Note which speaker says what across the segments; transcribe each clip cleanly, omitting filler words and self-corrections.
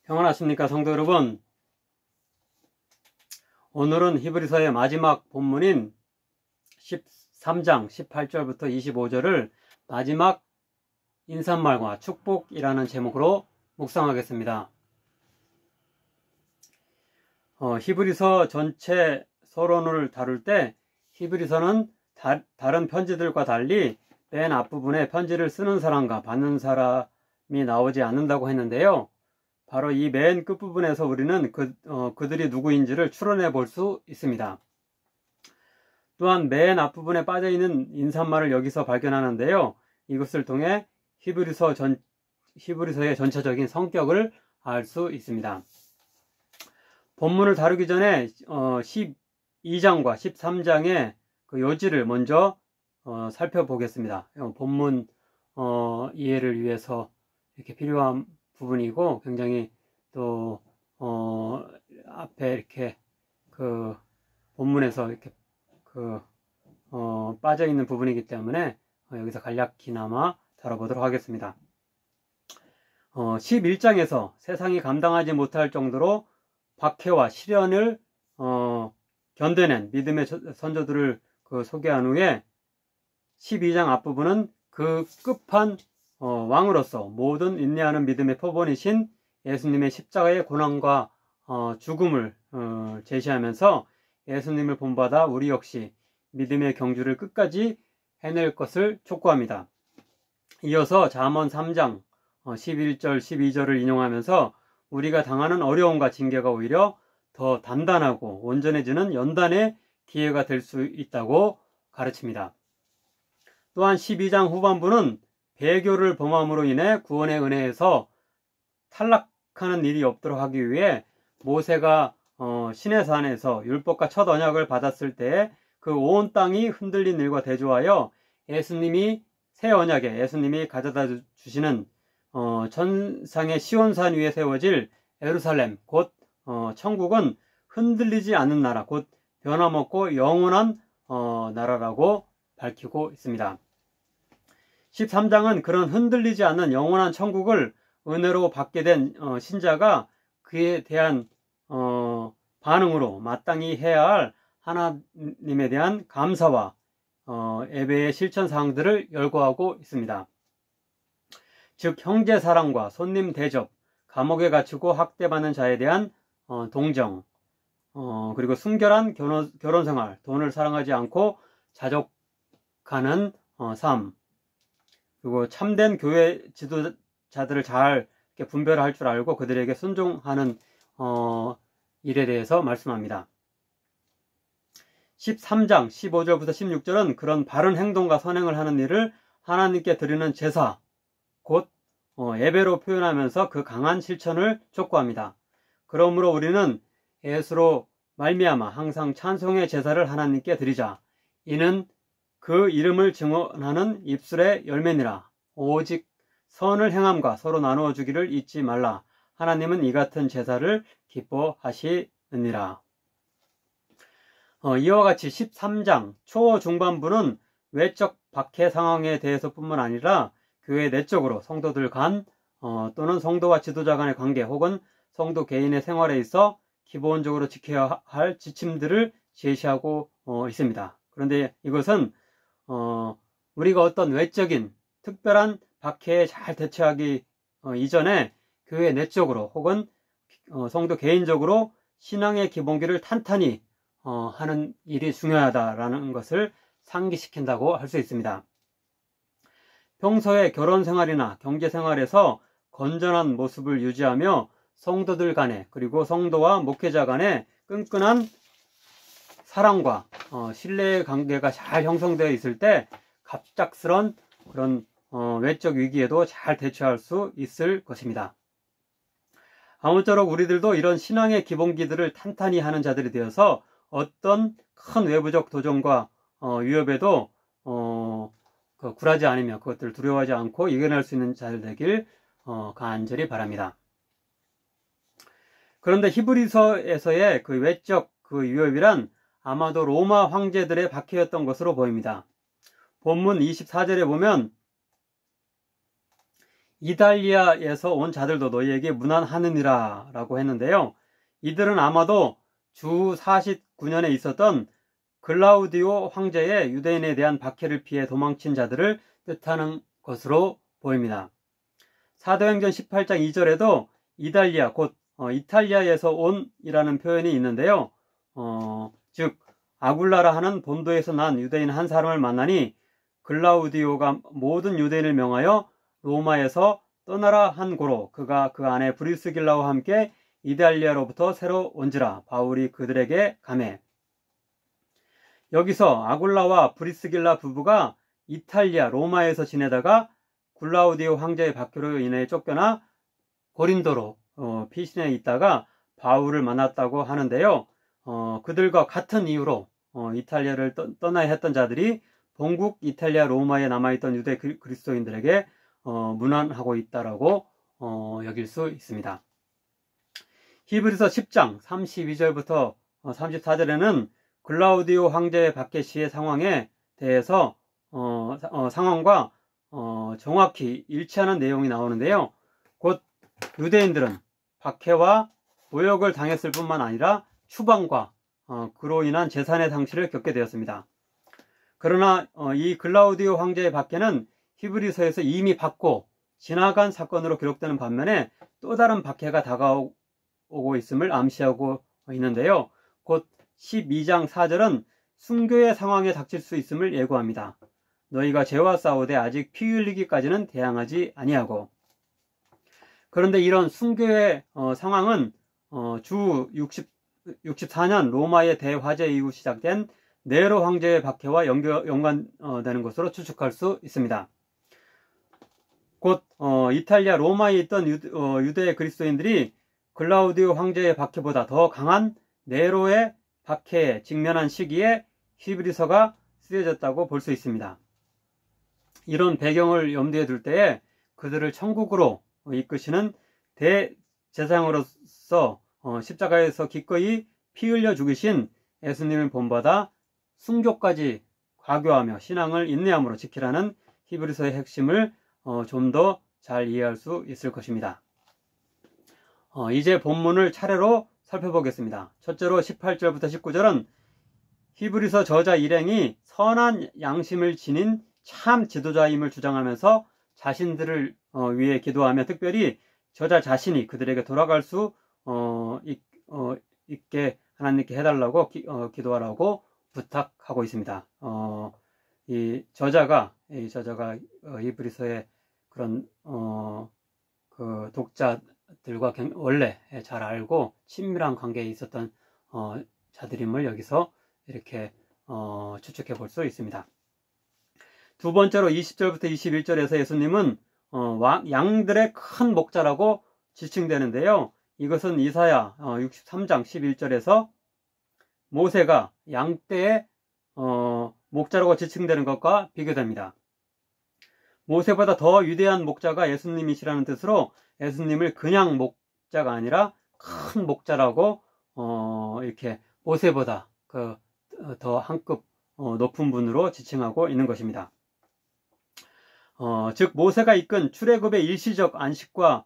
Speaker 1: 평안하십니까 성도 여러분. 오늘은 히브리서의 마지막 본문인 13장 18절부터 25절을 마지막 인사말과 축복이라는 제목으로 묵상하겠습니다. 히브리서 전체 서론을 다룰 때 히브리서는 다른 편지들과 달리 맨 앞부분에 편지를 쓰는 사람과 받는 사람이 나오지 않는다고 했는데요. 바로 이 맨 끝부분에서 우리는 그들이 누구인지를 추론해 볼 수 있습니다. 또한 맨 앞부분에 빠져있는 인사말을 여기서 발견하는데요. 이것을 통해 히브리서의 전체적인 성격을 알 수 있습니다. 본문을 다루기 전에 12장과 13장의 그 요지를 먼저 살펴보겠습니다. 본문 이해를 위해서 이렇게 필요한 부분이고, 굉장히 또 앞에 이렇게 그 본문에서 이렇게 빠져 있는 부분이기 때문에 여기서 간략히나마 다뤄보도록 하겠습니다. 11장에서 세상이 감당하지 못할 정도로 박해와 시련을 견뎌낸 믿음의 선조들을 소개한 후에 12장 앞부분은 그 끝판 왕으로서 모든 인내하는 믿음의 표본이신 예수님의 십자가의 고난과 죽음을 제시하면서 예수님을 본받아 우리 역시 믿음의 경주를 끝까지 해낼 것을 촉구합니다. 이어서 잠언 3장 11절 12절을 인용하면서 우리가 당하는 어려움과 징계가 오히려 더 단단하고 온전해지는 연단의 기회가 될 수 있다고 가르칩니다. 또한 12장 후반부는 배교를 범함으로 인해 구원의 은혜에서 탈락하는 일이 없도록 하기 위해 모세가 시내산에서 율법과 첫 언약을 받았을 때 그 온 땅이 흔들린 일과 대조하여 새 언약에 예수님이 가져다 주시는 천상의 시온산 위에 세워질 예루살렘 곧 천국은 흔들리지 않는 나라, 곧 변함없고 영원한 나라라고 밝히고 있습니다. 13장은 그런 흔들리지 않는 영원한 천국을 은혜로 받게 된 신자가 그에 대한 반응으로 마땅히 해야 할 하나님에 대한 감사와 예배의 실천 사항들을 열거하고 있습니다. 즉 형제 사랑과 손님 대접, 감옥에 갇히고 학대받는 자에 대한 동정, 그리고 순결한 결혼 생활, 돈을 사랑하지 않고 자족하는 삶, 그리고 참된 교회 지도자들을 잘 분별할 줄 알고 그들에게 순종하는 일에 대해서 말씀합니다. 13장 15절부터 16절은 그런 바른 행동과 선행을 하는 일을 하나님께 드리는 제사, 곧 예배로 표현하면서 그 강한 실천을 촉구합니다. 그러므로 우리는 예수로 말미암아 항상 찬송의 제사를 하나님께 드리자. 이는 그 이름을 증언하는 입술의 열매니라. 오직 선을 행함과 서로 나누어 주기를 잊지 말라. 하나님은 이 같은 제사를 기뻐하시느니라. 이와 같이 13장 초중반부는 외적 박해 상황에 대해서뿐만 아니라 교회 내적으로 성도들 간 또는 성도와 지도자 간의 관계 혹은 성도 개인의 생활에 있어 기본적으로 지켜야 할 지침들을 제시하고 있습니다. 그런데 이것은 우리가 어떤 외적인 특별한 박해에 잘 대처하기 이전에 교회 내적으로 혹은 성도 개인적으로 신앙의 기본기를 탄탄히 하는 일이 중요하다라는 것을 상기시킨다고 할 수 있습니다. 평소에 결혼 생활이나 경제 생활에서 건전한 모습을 유지하며 성도들 간에 그리고 성도와 목회자 간에 끈끈한 사랑과 신뢰의 관계가 잘 형성되어 있을 때 갑작스런 그런 외적 위기에도 잘 대처할 수 있을 것입니다. 아무쪼록 우리들도 이런 신앙의 기본기들을 탄탄히 하는 자들이 되어서 어떤 큰 외부적 도전과 위협에도 굴하지 않으며 그것들을 두려워하지 않고 이겨낼 수 있는 자들 되길 간절히 바랍니다. 그런데 히브리서에서의 그 외적 위협이란 아마도 로마 황제들의 박해였던 것으로 보입니다. 본문 24절에 보면 이달리아에서 온 자들도 너희에게 문안하느니라 라고 했는데요. 이들은 아마도 주 49년에 있었던 글라우디오 황제의 유대인에 대한 박해를 피해 도망친 자들을 뜻하는 것으로 보입니다. 사도행전 18장 2절에도 이달리아 곧 이탈리아에서 온이라는 표현이 있는데요. 즉 아굴라라 하는 본도에서 난 유대인 한 사람을 만나니 글라우디오가 모든 유대인을 명하여 로마에서 떠나라 한 고로 그가 그 안에 브리스길라와 함께 이달리아로부터 새로 온지라. 바울이 그들에게 가매. 여기서 아굴라와 브리스길라 부부가 이탈리아 로마에서 지내다가 글라우디오 황제의 박해로 인해 쫓겨나 고린도로 피신해 있다가 바울을 만났다고 하는데요. 그들과 같은 이유로 이탈리아를 떠나야 했던 자들이 본국 이탈리아 로마에 남아있던 유대 그리스도인들에게 문안하고 있다라고 여길 수 있습니다. 히브리서 10장 32절부터 34절에는 글라우디오 황제의 박해 시의 상황에 대해서 상황과 정확히 일치하는 내용이 나오는데요. 곧 유대인들은 박해와 모욕을 당했을 뿐만 아니라 추방과 그로 인한 재산의 상실을 겪게 되었습니다. 그러나 이 글라우디오 황제의 박해는 히브리서에서 이미 받고 지나간 사건으로 기록되는 반면에 또 다른 박해가 다가오고 있음을 암시하고 있는데요. 곧 12장 4절은 순교의 상황에 닥칠 수 있음을 예고합니다. 너희가 죄와 싸우되 아직 피 흘리기까지는 대항하지 아니하고. 그런데 이런 순교의 상황은 주 64년 로마의 대화재 이후 시작된 네로 황제의 박해와 연관되는 것으로 추측할 수 있습니다. 곧 이탈리아 로마에 있던 유대 그리스도인들이 글라우디오 황제의 박해보다 더 강한 네로의 박해에 직면한 시기에 히브리서가 쓰여졌다고 볼 수 있습니다. 이런 배경을 염두에 둘 때에 그들을 천국으로 이끄시는 대제사장으로서 십자가에서 기꺼이 피 흘려 죽으신 예수님을 본받아 순교까지 과교하며 신앙을 인내함으로 지키라는 히브리서의 핵심을 좀 더 잘 이해할 수 있을 것입니다. 이제 본문을 차례로 살펴보겠습니다. 첫째로 18절부터 19절은 히브리서 저자 일행이 선한 양심을 지닌 참 지도자임을 주장하면서 자신들을 위해 기도하며 특별히 저자 자신이 그들에게 돌아갈 수 있게 하나님께 해달라고 기도하라고 부탁하고 있습니다. 이 저자가 히브리서의 그런 그 독자들과 원래 잘 알고 친밀한 관계에 있었던 자들임을 여기서 이렇게 추측해 볼 수 있습니다. 두 번째로 20절부터 21절에서 예수님은 양들의 큰 목자라고 지칭되는데요. 이것은 이사야 63장 11절에서 모세가 양떼의 목자라고 지칭되는 것과 비교됩니다. 모세보다 더 위대한 목자가 예수님이시라는 뜻으로 예수님을 그냥 목자가 아니라 큰 목자라고 이렇게 모세보다 더 한 급 높은 분으로 지칭하고 있는 것입니다. 즉 모세가 이끈 출애굽의 일시적 안식과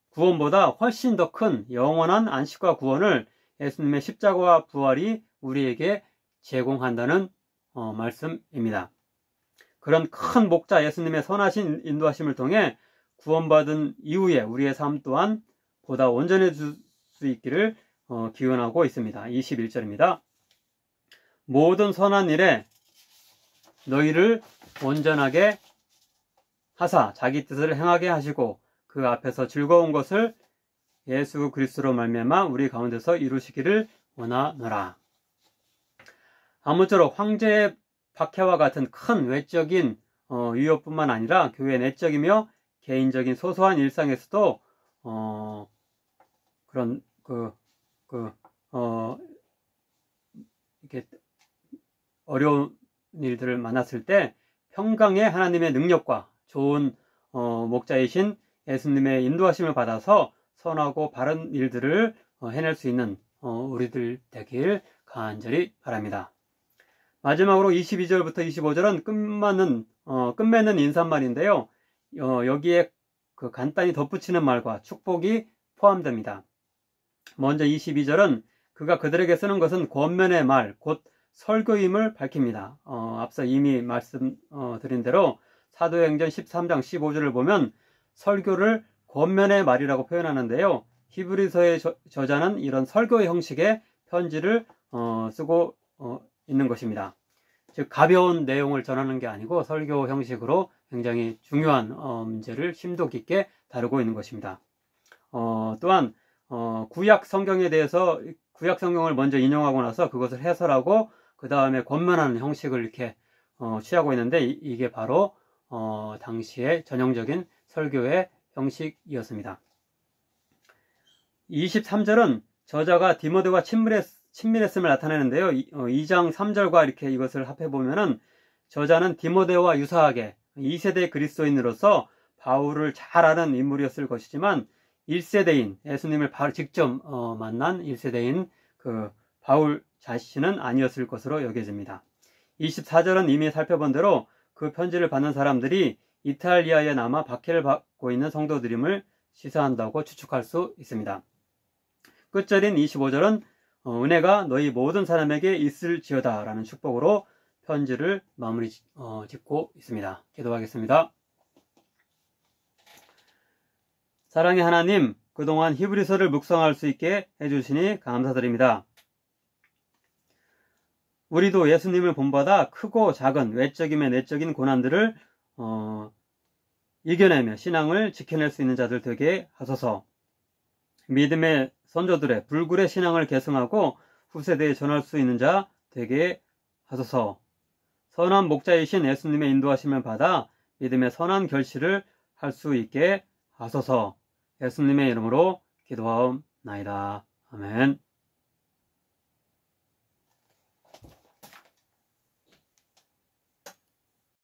Speaker 1: 구원보다 훨씬 더 큰 영원한 안식과 구원을 예수님의 십자가와 부활이 우리에게 제공한다는 말씀입니다. 그런 큰 목자 예수님의 선하신 인도하심을 통해 구원받은 이후에 우리의 삶 또한 보다 온전해질 수 있기를 기원하고 있습니다. 21절입니다. 모든 선한 일에 너희를 온전하게 하사 자기 뜻을 행하게 하시고 그 앞에서 즐거운 것을 예수 그리스도로 말미암아 우리 가운데서 이루시기를 원하노라. 아무쪼록 황제의 박해와 같은 큰 외적인 위협뿐만 아니라 교회 내적이며 개인적인 소소한 일상에서도 그런 이렇게 어려운 일들을 만났을 때 평강의 하나님의 능력과 좋은 목자이신 예수님의 인도하심을 받아서 선하고 바른 일들을 해낼 수 있는 우리들 되길 간절히 바랍니다. 마지막으로 22절부터 25절은 끝맺는 인사말인데요. 여기에 그 간단히 덧붙이는 말과 축복이 포함됩니다. 먼저 22절은 그가 그들에게 쓰는 것은 권면의 말, 곧 설교임을 밝힙니다. 앞서 이미 말씀드린 대로 사도행전 13장 15절을 보면 설교를 권면의 말이라고 표현하는데요. 히브리서의 저자는 이런 설교의 형식의 편지를 쓰고 있는 것입니다. 즉 가벼운 내용을 전하는 게 아니고 설교 형식으로 굉장히 중요한 문제를 심도 깊게 다루고 있는 것입니다. 또한 구약 성경에 대해서 구약 성경을 먼저 인용하고 나서 그것을 해설하고 그 다음에 권면하는 형식을 이렇게 취하고 있는데 이게 바로 당시의 전형적인 설교의 형식이었습니다. 23절은 저자가 디모데와 친밀했음을 나타내는데요. 2장 3절과 이렇게 이것을 합해보면은 저자는 디모데와 유사하게 2세대 그리스도인으로서 바울을 잘 아는 인물이었을 것이지만 1세대인 예수님을 바로 직접 만난 1세대인 그 바울 자신은 아니었을 것으로 여겨집니다. 24절은 이미 살펴본 대로 그 편지를 받는 사람들이 이탈리아에 남아 박해를 받고 있는 성도들임을 시사한다고 추측할 수 있습니다. 끝절인 25절은 은혜가 너희 모든 사람에게 있을지어다 라는 축복으로 편지를 마무리 짓고 있습니다. 기도하겠습니다. 사랑의 하나님, 그동안 히브리서를 묵상할 수 있게 해주시니 감사드립니다. 우리도 예수님을 본받아 크고 작은 외적이며 내적인 고난들을 이겨내며 신앙을 지켜낼 수 있는 자들 되게 하소서. 믿음의 선조들의 불굴의 신앙을 계승하고 후세대에 전할 수 있는 자 되게 하소서. 선한 목자이신 예수님의 인도하심을 받아 믿음의 선한 결실을 할 수 있게 하소서. 예수님의 이름으로 기도하옵나이다. 아멘.